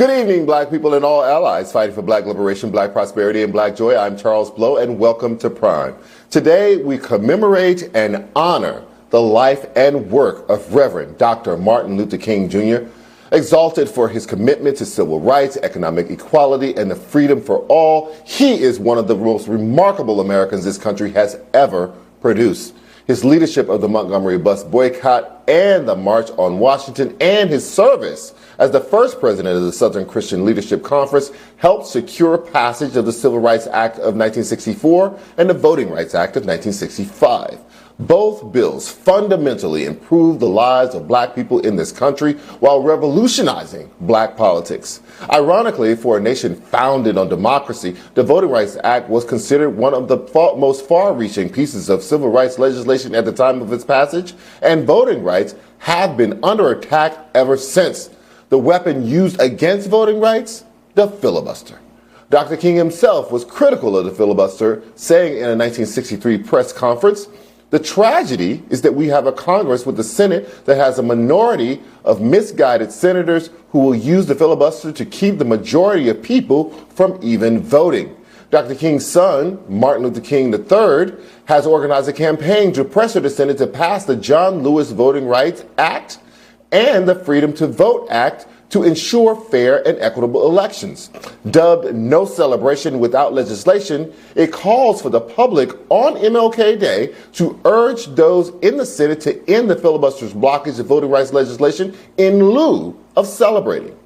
Good evening, black people and all allies fighting for black liberation, black prosperity, and black joy. I'm Charles Blow, and welcome to Prime. Today, we commemorate and honor the life and work of Reverend Dr. Martin Luther King Jr., exalted for his commitment to civil rights, economic equality, and the freedom for all. He is one of the most remarkable Americans this country has ever produced. His leadership of the Montgomery bus boycott and the March on Washington, and his service as the first president of the Southern Christian Leadership Conference helped secure passage of the Civil Rights Act of 1964 and the Voting Rights Act of 1965. Both bills fundamentally improved the lives of black people in this country while revolutionizing black politics. Ironically, for a nation founded on democracy, the Voting Rights Act was considered one of the most far-reaching pieces of civil rights legislation at the time of its passage, and voting rights have been under attack ever since. The weapon used against voting rights? The filibuster. Dr. King himself was critical of the filibuster, saying in a 1963 press conference, "The tragedy is that we have a Congress with the Senate that has a minority of misguided senators who will use the filibuster to keep the majority of people from even voting." Dr. King's son, Martin Luther King III, has organized a campaign to pressure the Senate to pass the John Lewis Voting Rights Act and the Freedom to Vote Act to ensure fair and equitable elections. Dubbed "No Celebration Without Legislation," it calls for the public on MLK Day to urge those in the Senate to end the filibuster's blockage of voting rights legislation in lieu of celebrating.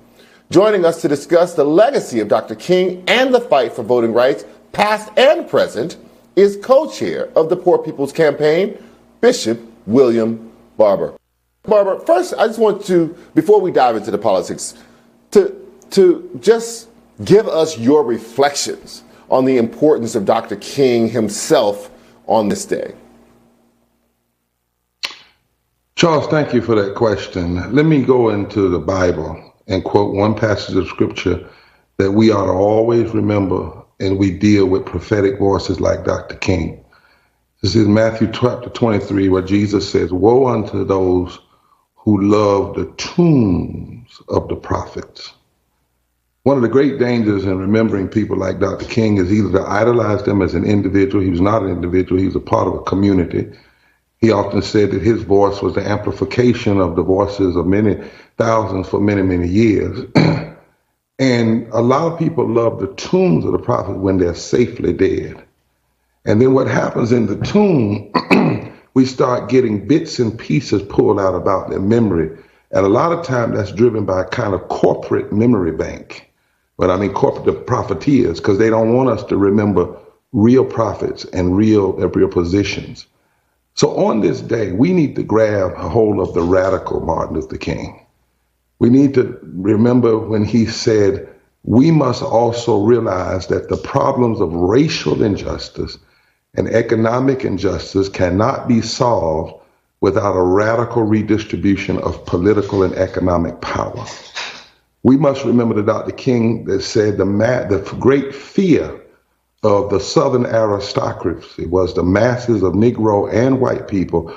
Joining us to discuss the legacy of Dr. King and the fight for voting rights, past and present, is co-chair of the Poor People's Campaign, Bishop William Barber. Barber, first, I just want to, before we dive into the politics, to just give us your reflections on the importance of Dr. King himself on this day. Charles, thank you for that question. Let me go into the Bible and quote one passage of scripture that we ought to always remember, and we deal with prophetic voices like Dr. King. This is Matthew chapter 23, where Jesus says, "Woe unto those who love the tombs of the prophets." One of the great dangers in remembering people like Dr. King is either to idolize them as an individual. He was not an individual. He was a part of a community. He often said that his voice was the amplification of the voices of many thousands for many, many years. And a lot of people love the tombs of the prophets when they're safely dead. And then what happens in the tomb, we start getting bits and pieces pulled out about their memory. And a lot of time that's driven by a kind of corporate memory bank. But I mean corporate profiteers, because they don't want us to remember real prophets and real positions. So on this day, we need to grab a hold of the radical Martin Luther King. We need to remember when he said, we must also realize that the problems of racial injustice and economic injustice cannot be solved without a radical redistribution of political and economic power. We must remember the Dr. King that said the great fear of the Southern aristocracy was the masses of Negro and white people,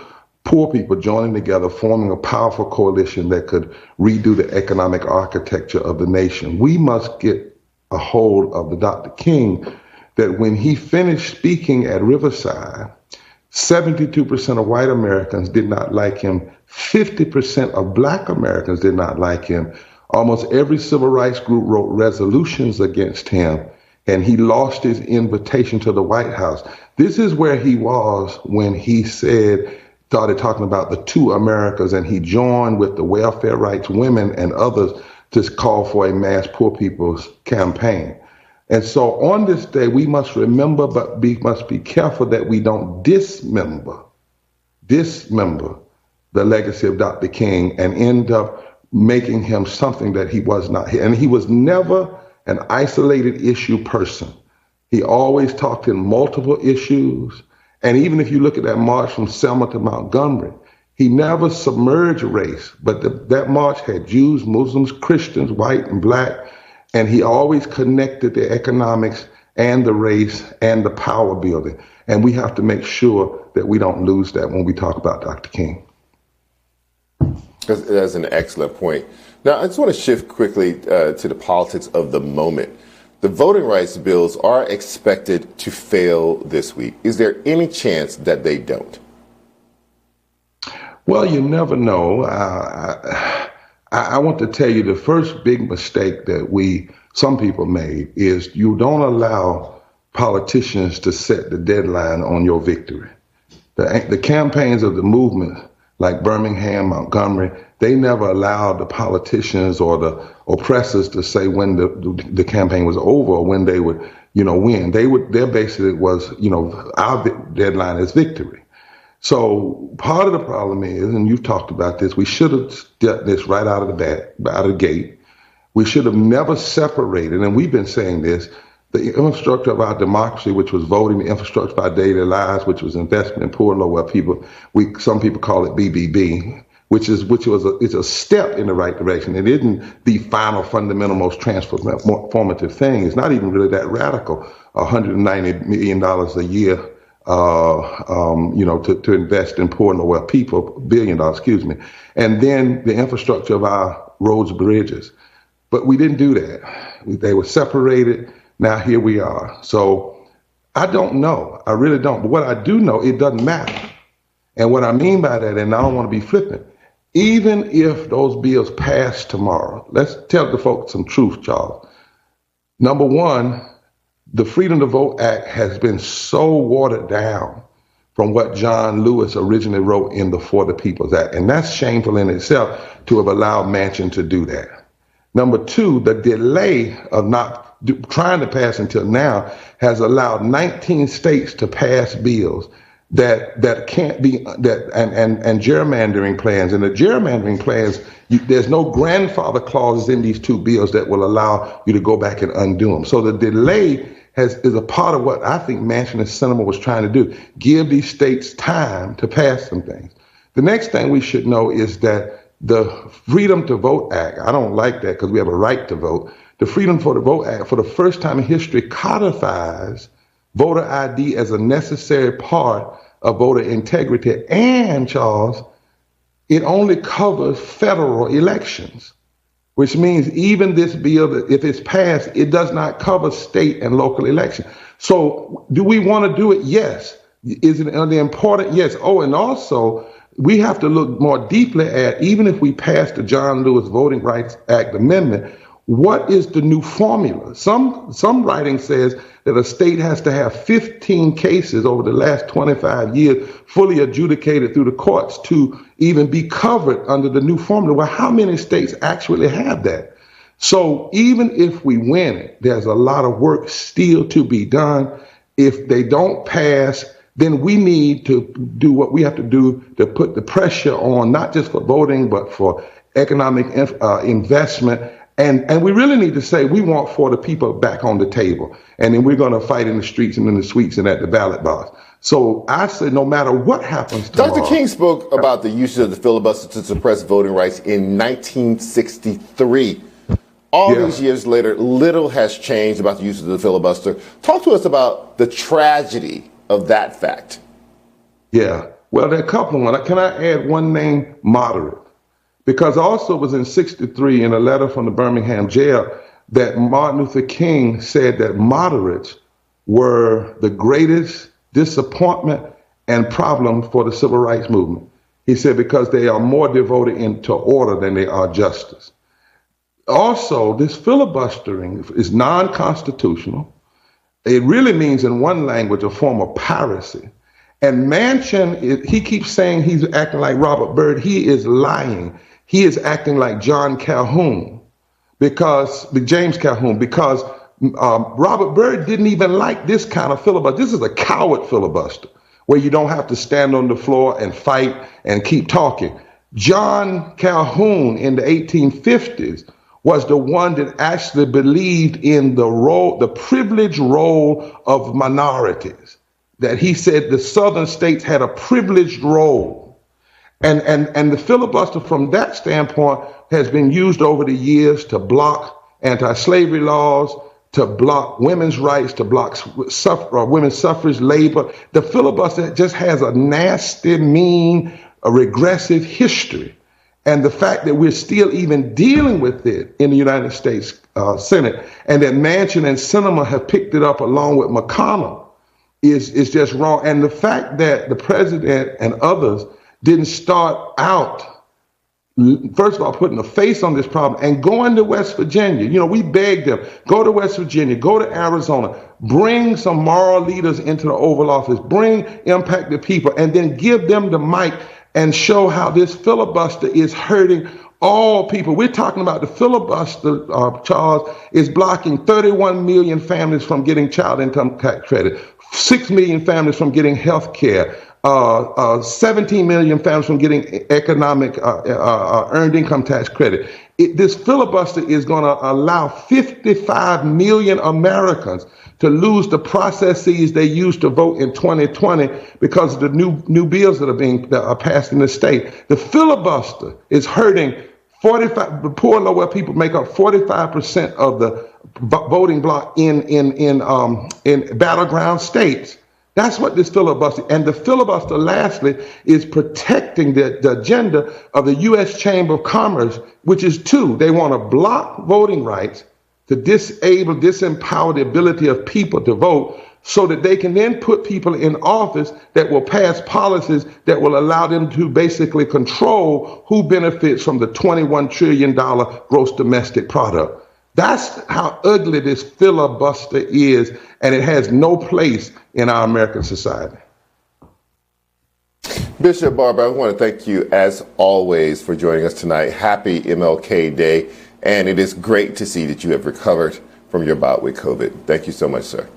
poor people joining together, forming a powerful coalition that could redo the economic architecture of the nation. We must get a hold of the Dr. King that when he finished speaking at Riverside, 72% of white Americans did not like him. 50% of black Americans did not like him. Almost every civil rights group wrote resolutions against him, and he lost his invitation to the White House. This is where he was when he started talking about the two Americas, and he joined with the welfare rights women and others to call for a mass poor people's campaign. And so on this day, we must remember, but we must be careful that we don't dismember the legacy of Dr. King and end up making him something that he was not. And he was never an isolated issue person. He always talked in multiple issues. And even if you look at that march from Selma to Montgomery, he never submerged race, but that march had Jews, Muslims, Christians, white and black. And he always connected the economics and the race and the power building. And we have to make sure that we don't lose that when we talk about Dr. King. That's an excellent point. Now, I just want to shift quickly to the politics of the moment. The voting rights bills are expected to fail this week. Is there any chance that they don't? Well, you never know. I want to tell you the first big mistake that some people made is you don't allow politicians to set the deadline on your victory. The campaigns of the movement, like Birmingham, Montgomery, they never allowed the politicians or the oppressors to say when the campaign was over or when they would, win. Their basically was, our deadline is victory. So part of the problem is, and you've talked about this, we should have done this right out of the gate. We should have never separated, and we've been saying this, the infrastructure of our democracy, which was voting, the infrastructure of our daily lives, which was investment in poor and low wealth people. Some people call it BBB, which is a step in the right direction. It isn't the final, fundamental, most transformative thing. It's not even really that radical. $190 million a year, to invest in poor and low wealth people, $1 billion, and then the infrastructure of our roads and bridges. But we didn't do that. They were separated. Now here we are. So I don't know. I really don't. But what I do know, it doesn't matter. And what I mean by that, and I don't want to be flippant, even if those bills pass tomorrow, let's tell the folks some truth, Charles. Number one, the Freedom to Vote Act has been so watered down from what John Lewis originally wrote in the For the People's Act. And that's shameful in itself to have allowed Manchin to do that. Number two, the delay of not trying to pass until now has allowed 19 states to pass bills that can't be and gerrymandering plans. And the gerrymandering plans, there's no grandfather clauses in these two bills that will allow you to go back and undo them. So the delay is a part of what I think Manchin and Sinema was trying to do, give these states time to pass some things. The next thing we should know is that the Freedom to Vote Act, I don't like that because we have a right to vote. The Freedom for the Vote Act, for the first time in history, codifies voter ID as a necessary part of voter integrity. And, Charles, it only covers federal elections, which means even this bill, if it's passed, it does not cover state and local elections. So do we want to do it? Yes. Is it important? Yes. Oh, and also, we have to look more deeply at, even if we pass the John Lewis Voting Rights Act amendment, what is the new formula? Some writing says that a state has to have 15 cases over the last 25 years fully adjudicated through the courts to even be covered under the new formula. Well, how many states actually have that? So even if we win it, there's a lot of work still to be done. If they don't pass, then we need to do what we have to do to put the pressure on, not just for voting, but for economic investment. And we really need to say we want for the people back on the table. And then we're going to fight in the streets and in the suites and at the ballot box. So I say no matter what happens tomorrow. Dr. King spoke about the usage of the filibuster to suppress voting rights in 1963. All these years later, little has changed about the use of the filibuster. Talk to us about the tragedy of that fact. Yeah. Well, there are a couple of them. Can I add one name? Moderate. Because also it was in 63 in a letter from the Birmingham jail that Martin Luther King said that moderates were the greatest disappointment and problem for the civil rights movement. He said because they are more devoted into order than they are justice. Also, this filibustering is non-constitutional. It really means in one language a form of piracy. And Manchin, he keeps saying he's acting like Robert Byrd. He is lying. He is acting like James Calhoun, because Robert Byrd didn't even like this kind of filibuster. This is a coward filibuster where you don't have to stand on the floor and fight and keep talking. John Calhoun in the 1850s was the one that actually believed in the privileged role of minorities, that he said the southern states had a privileged role. And the filibuster from that standpoint has been used over the years to block anti-slavery laws, to block women's rights, to block women's suffrage, labor. The filibuster just has a nasty, mean, a regressive history. And the fact that we're still even dealing with it in the United States Senate, and that Manchin and Sinema have picked it up along with McConnell is just wrong. And the fact that the president and others didn't start out, first of all, putting a face on this problem and going to West Virginia. You know, we begged them, go to West Virginia, go to Arizona, bring some moral leaders into the Oval Office, bring impacted people, and then give them the mic and show how this filibuster is hurting all people. We're talking about the filibuster, Charles, is blocking 31 million families from getting child income tax credit, 6 million families from getting health care, 17 million families from getting economic earned income tax credit. This filibuster is going to allow 55 million Americans to lose the processes they used to vote in 2020 because of the new bills that are being passed in the state. The filibuster is hurting 45. The poor and lower people make up 45% of the voting bloc in battleground states. That's what this filibuster, and the filibuster, lastly, is protecting the agenda of the U.S. Chamber of Commerce, which is two. They want to block voting rights to disempower the ability of people to vote so that they can then put people in office that will pass policies that will allow them to basically control who benefits from the $21 trillion gross domestic product. That's how ugly this filibuster is, and it has no place in our American society. Bishop Barber, I want to thank you, as always, for joining us tonight. Happy MLK Day, and it is great to see that you have recovered from your bout with COVID. Thank you so much, sir.